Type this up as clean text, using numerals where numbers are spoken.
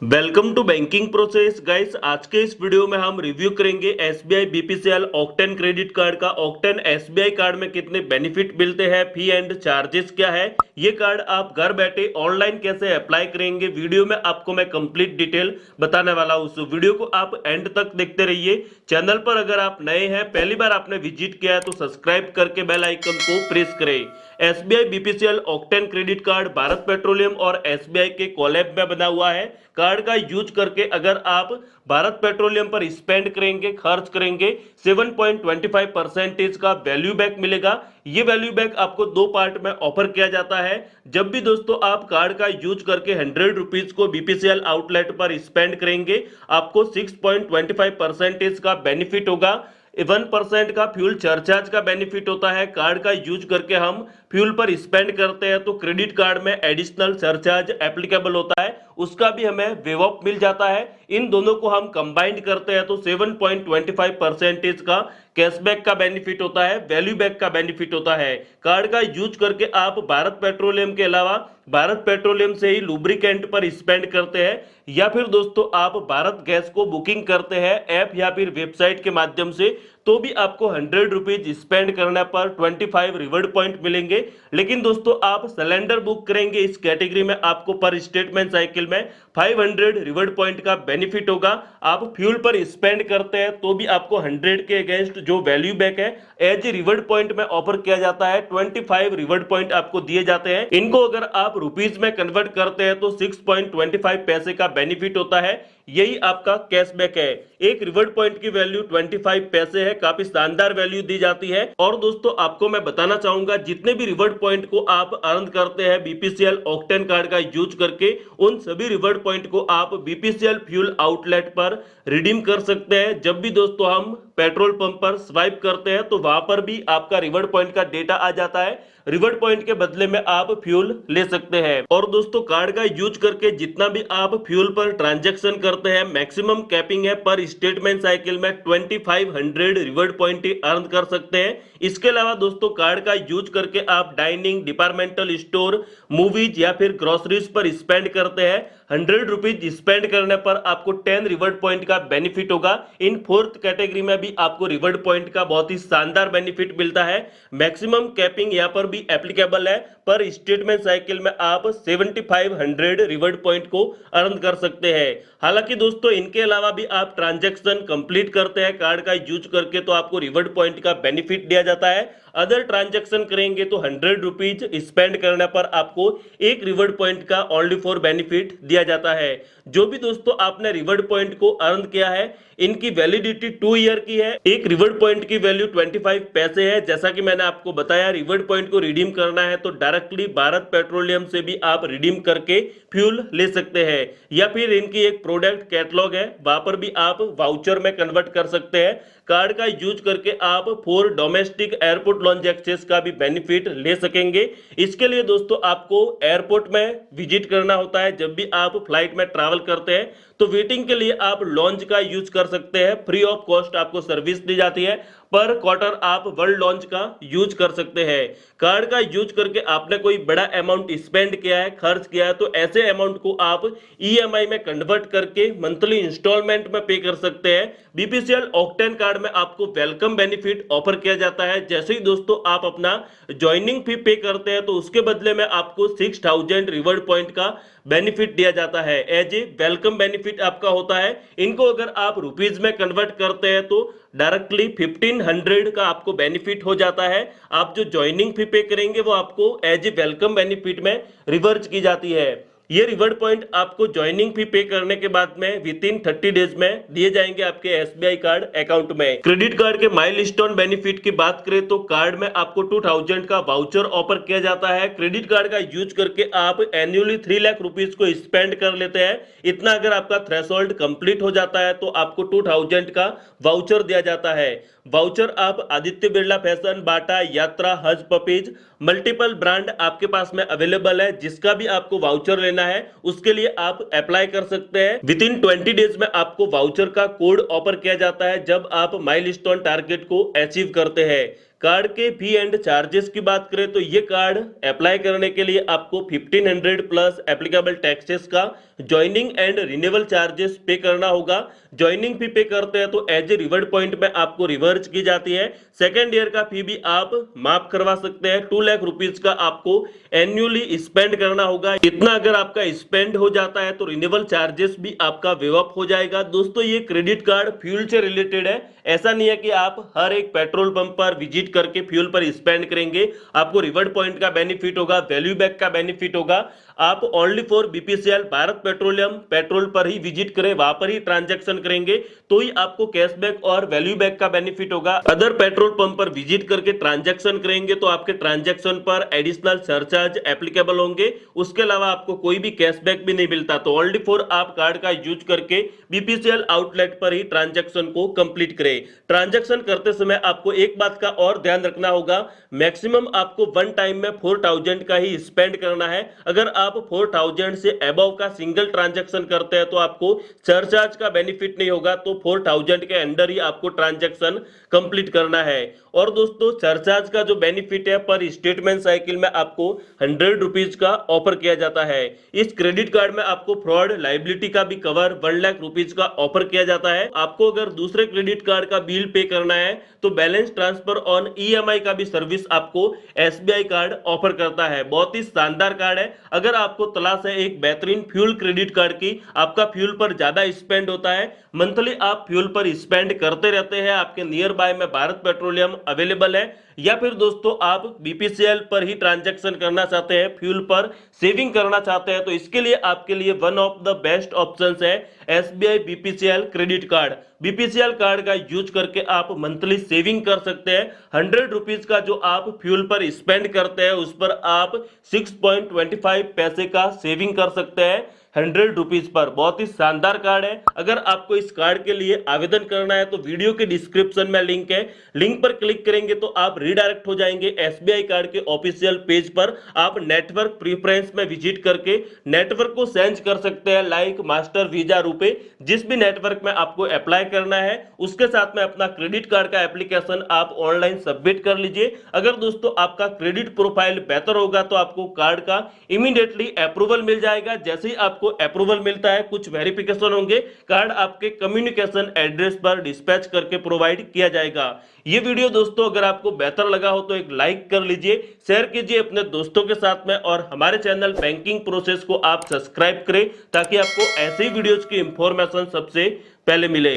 Welcome to banking process guys. आज के इस वीडियो में हम रिव्यू करेंगे SBI BPCL octane credit card का। ऑक्टेन एसबीआई कार्ड में कितने बेनिफिट मिलते हैं, फी एंड चार्जेस क्या है, ये कार्ड आप घर बैठे ऑनलाइन कैसे अप्लाई करेंगे, वीडियो में आपको मैं कंप्लीट डिटेल बताने वाला हूँ। तो वीडियो को आप एंड तक देखते रहिए। चैनल पर अगर आप नए हैं, पहली बार आपने विजिट किया है तो सब्सक्राइब करके बेल आइकन को प्रेस करें। SBI BPCL octane credit card Bharat petroleum और एसबीआई के कोलैब में बना हुआ है। कार्ड का यूज करके अगर आप भारत पेट्रोलियम पर स्पेंड करेंगे, खर्च करेंगे, 7.25% का वैल्यू बैक मिलेगा। ये वैल्यू बैक आपको दो पार्ट में ऑफर किया जाता है। जब भी दोस्तों आप कार्ड का यूज करके 100 रुपीज को बीपीसीएल आउटलेट पर स्पेंड करेंगे, आपको 6.25% का बेनिफिट होगा। 1% का फ्यूल सरचार्ज का बेनिफिट होता है। कार्ड का यूज करके हम फ्यूल पर स्पेंड करते हैं तो क्रेडिट कार्ड में एडिशनल सरचार्ज एप्लीकेबल होता है, उसका भी हमें वेव ऑफ मिल जाता है। इन दोनों को हम कंबाइंड करते हैं तो 7.25% का कैशबैक का बेनिफिट होता है, वैल्यू बैक का बेनिफिट होता है। कार्ड का यूज करके आप भारत पेट्रोलियम के अलावा भारत पेट्रोलियम से ही लुब्रिकेंट पर स्पेंड करते हैं, या फिर दोस्तों आप भारत गैस को बुकिंग करते हैं ऐप या फिर वेबसाइट के माध्यम से, तो भी आपको 100 रुपीज स्पेंड करने पर 25 रिवॉर्ड पॉइंट मिलेंगे। लेकिन दोस्तों आप सिलेंडर बुक करेंगे इस कैटेगरी में, आपको पर स्टेटमेंट साइकिल में 500 रिवॉर्ड पॉइंट का बेनिफिट होगा। आप फ्यूल पर स्पेंड करते हैं तो भी आपको 100 के अगेंस्ट जो वैल्यू बैक है एज रिवॉर्ड पॉइंट में ऑफर किया जाता है। 25 रिवॉर्ड पॉइंट आपको दिए जाते हैं। इनको अगर आप रुपीज में कन्वर्ट करते हैं तो 6.25 पैसे का बेनिफिट होता है। यही आपका कैशबैक है। एक रिवॉर्ड पॉइंट की वैल्यू 25 पैसे है, काफी शानदार वैल्यू दी जाती है। और दोस्तों आपको मैं बताना चाहूंगा, जितने भी रिवॉर्ड पॉइंट को आप अर्न करते हैं बीपीसीएल ऑक्टेन कार्ड का यूज करके, उन सभी रिवॉर्ड पॉइंट को आप बीपीसीएल फ्यूल आउटलेट पर रिडीम कर सकते हैं। जब भी दोस्तों हम पेट्रोल पंप पर स्वाइप करते हैं तो वहां पर भी आपका रिवॉर्ड पॉइंट का डेटा आ जाता है। रिवॉर्ड पॉइंट के बदले में आप फ्यूल ले सकते हैं। और दोस्तों कार्ड का यूज करके जितना भी आप फ्यूल पर ट्रांजैक्शन करते हैं, मैक्सिमम कैपिंग है पर स्टेटमेंट साइकिल में 2500 रिवॉर्ड पॉइंट अर्न कर सकते हैं। इसके अलावा दोस्तों कार्ड का यूज करके आप डाइनिंग, डिपार्टमेंटल स्टोर, मूवीज या फिर ग्रोसरीज पर स्पेंड करते हैं, 100 रुपीज स्पेंड करने पर आपको 10 रिवॉर्ड पॉइंट का बेनिफिट होगा। इन फोर्थ कैटेगरी में भी आपको रिवॉर्ड पॉइंट का बहुत ही शानदार बेनिफिट मिलता है। मैक्सिमम कैपिंग यहाँ पर भी एप्लीकेबल है, पर स्टेटमेंट साइकिल में आप 7500 रिवॉर्ड पॉइंट को अर्न कर सकते हैं। हालांकि दोस्तों इनके अलावा भी आप ट्रांजैक्शन कंप्लीट करते हैं कार्ड का यूज करके तो आपको रिवॉर्ड पॉइंट का बेनिफिट दिया जाता है। अदर ट्रांजैक्शन करेंगे तो 100 रुपीज स्पेंड करने पर आपको एक रिवॉर्ड पॉइंट का ओनली फॉर बेनिफिट दिया जाता है। जो भी दोस्तों आपने रिवॉर्ड पॉइंट को अर्न किया है, इनकी वैलिडिटी 2 ईयर की है। एक रिवॉर्ड पॉइंट की वैल्यू 25 पैसे है। जैसा कि मैंने आपको बताया, रिवॉर्ड पॉइंट को रिडीम करना है तो डायरेक्टली भारत पेट्रोलियम से भी आप रिडीम करके फ्यूल ले सकते हैं, या फिर इनकी एक प्रोडक्ट कैटलॉग है, वहां पर भी आप वाउचर में कन्वर्ट कर सकते हैं। कार्ड का यूज करके आप 4 डोमेस्टिक एयरपोर्ट लॉन्च एक्सेस का भी बेनिफिट ले सकेंगे। इसके लिए दोस्तों आपको एयरपोर्ट में विजिट करना होता है। जब भी आप फ्लाइट में ट्रैवल करते हैं तो वेटिंग के लिए आप लॉन्च का यूज कर सकते हैं। फ्री ऑफ कॉस्ट आपको सर्विस दी जाती है। पर क्वार्टर आप वर्ल्ड लॉन्च का यूज कर सकते हैं। कार्ड का यूज करके आपने कोई बड़ा अमाउंट स्पेंड किया है, खर्च किया है, तो ऐसे अमाउंट को आप ईएमआई में कन्वर्ट करके मंथली इंस्टॉलमेंट में पे कर सकते हैं। बीपीसीएल ऑक्टेन कार्ड में आपको वेलकम बेनिफिट ऑफर किया जाता है। जैसे ही दोस्तों आप अपना ज्वाइनिंग फी पे करते हैं तो उसके बदले में आपको 6000 रिवॉर्ड पॉइंट का बेनिफिट दिया जाता है। एज ए वेलकम बेनिफिट आपका होता है। इनको अगर आप रुपीज में कन्वर्ट करते हैं तो डायरेक्टली 1500 का आपको बेनिफिट हो जाता है। आप जो ज्वाइनिंग फी पे करेंगे वो आपको एज ए वेलकम बेनिफिट में रिवर्स की जाती है। ये रिवॉर्ड पॉइंट आपको ज्वाइनिंग फी पे करने के बाद में विद इन 30 डेज में दिए जाएंगे आपके एसबीआई कार्ड अकाउंट में। क्रेडिट कार्ड के माइलस्टोन बेनिफिट की बात करें तो कार्ड में आपको 2000 का वाउचर ऑफर किया जाता है। क्रेडिट कार्ड का यूज करके आप एनुअली 3 लाख रुपीज को स्पेंड कर लेते हैं। इतना अगर आपका थ्रेशोल्ड कंप्लीट हो जाता है तो आपको 2000 का वाउचर दिया जाता है। वाउचर आप आदित्य बिरला फैशन, बाटा, यात्रा, हज पपीज, मल्टीपल ब्रांड आपके पास में अवेलेबल है। जिसका भी आपको वाउचर लेना है उसके लिए आप अप्लाई कर सकते हैं। विद इन 20 डेज में आपको वाउचर का कोड ऑफर किया जाता है जब आप माइलस्टोन टारगेट को अचीव करते हैं। कार्ड के फी एंड चार्जेस की बात करें तो ये कार्ड अप्लाई करने के लिए आपको 1500 प्लस एप्लीकेबल टैक्सेस का ज्वाइनिंग एंड रिन्यूअल चार्जेस पे करना होगा। ज्वाइनिंग फी पे करते हैं तो एज ए रिवॉर्ड पॉइंट में आपको रिवर्स की जाती है। सेकेंड ईयर का फी भी आप माफ करवा सकते हैं। 2 लाख रुपीज का आपको एन्युअली स्पेंड करना होगा। इतना अगर आपका स्पेंड हो जाता है तो रिन्यूअल चार्जेस भी आपका वेव अप हो जाएगा। दोस्तों ये क्रेडिट कार्ड फ्यूल से रिलेटेड है। ऐसा नहीं है कि आप हर एक पेट्रोल पंप पर विजिट करके फ्यूल पर स्पेंड करेंगे आपको रिवॉर्ड पॉइंट का बेनिफिट होगा, वैल्यू बैक का बेनिफिट होगा। आप only for BPCL Bharat petroleum petrol पर ही विजिट करें, वहां पर ही ट्रांजैक्शन करेंगे तो ही आपको कैशबैक और वैल्यू बैक का बेनिफिट होगा। अदर पेट्रोल पंप पर विजिट करके ट्रांजैक्शन करेंगे तो आपके ट्रांजैक्शन पर एडिशनल सरचार्ज एप्लीकेबल होंगे, उसके अलावा आपको कोई भी कैशबैक भी नहीं मिलता। तो ओनली फॉर आप कार्ड का यूज करके बीपीसीएल आउटलेट पर ही ट्रांजैक्शन को कंप्लीट करें। ट्रांजैक्शन करते समय आपको एक बात का और ध्यान रखना होगा, मैक्सिमम आपको वन टाइम में 4000 का ही स्पेंड करना है। अगर आप 4000 से अबव का सिंगल ट्रांजैक्शन करते हैं तो आपको सरचार्ज का बेनिफिट नहीं होगा। तो 4000 के अंडर ही आपको ट्रांजैक्शन कंप्लीट करना है। और दोस्तों सरचार्ज का जो बेनिफिट है पर स्टेटमेंट साइकिल में आपको 100 रुपीज का ऑफर किया जाता है। इस क्रेडिट कार्ड में आपको फ्रॉड लाइबिलिटी का भी कवर 1 लाख रुपीज का ऑफर किया जाता है। आपको अगर दूसरे क्रेडिट कार्ड का बिल पे करना है तो बैलेंस ट्रांसफर ऑन ईएमआई का भी सर्विस आपको एसबीआई कार्ड ऑफर करता है। बहुत ही शानदार कार्ड है। अगर आपको तलाश है एक बेहतरीन फ्यूल क्रेडिट कार्ड की, आपका फ्यूल पर ज्यादा स्पेंड होता है, मंथली आप फ्यूल पर स्पेंड करते रहते हैं, आपके नियर बाय में भारत पेट्रोलियम अवेलेबल है, या फिर दोस्तों आप बीपीसीएल पर ही ट्रांजैक्शन करना चाहते हैं, फ्यूल पर सेविंग करना चाहते हैं, तो इसके लिए आपके लिए one of the best options है SBI BPCL credit card. BPCL card का यूज करके आप मंथली सेविंग कर सकते हैं। 100 रुपीज का जो आप फ्यूल पर स्पेंड करते हैं उस पर आप 6.25 पैसे का सेविंग कर सकते हैं 100 रुपीज पर। बहुत ही शानदार कार्ड है। अगर आपको इस कार्ड के लिए आवेदन करना है तो वीडियो के डिस्क्रिप्शन में लिंक है, लिंक पर क्लिक करेंगे तो आप रिडायरेक्ट हो जाएंगे एसबीआई कार्ड के ऑफिशियल पेज पर। आप नेटवर्क प्रीफरेंस में विजिट करके नेटवर्क को चेंज कर सकते हैं, लाइक मास्टर, वीजा, रुपे, जिस भी नेटवर्क में आपको अप्लाई करना है उसके साथ में अपना क्रेडिट कार्ड का एप्लीकेशन आप ऑनलाइन सबमिट कर लीजिए। अगर दोस्तों आपका क्रेडिट प्रोफाइल बेहतर होगा तो आपको कार्ड का इमीडिएटली अप्रूवल मिल जाएगा। जैसे ही आपको अप्रूवल मिलता है कुछ वेरिफिकेशन होंगे, कार्ड आपके कम्युनिकेशन एड्रेस पर डिस्पैच करके प्रोवाइड किया जाएगा। ये वीडियो दोस्तों अगर आपको बेहतर लगा हो तो एक लाइक कर लीजिए, शेयर कीजिए अपने दोस्तों के साथ में, और हमारे चैनल बैंकिंग प्रोसेस को आप सब्सक्राइब करें ताकि आपको ऐसे ही वीडियोज की इंफॉर्मेशन सबसे पहले मिले।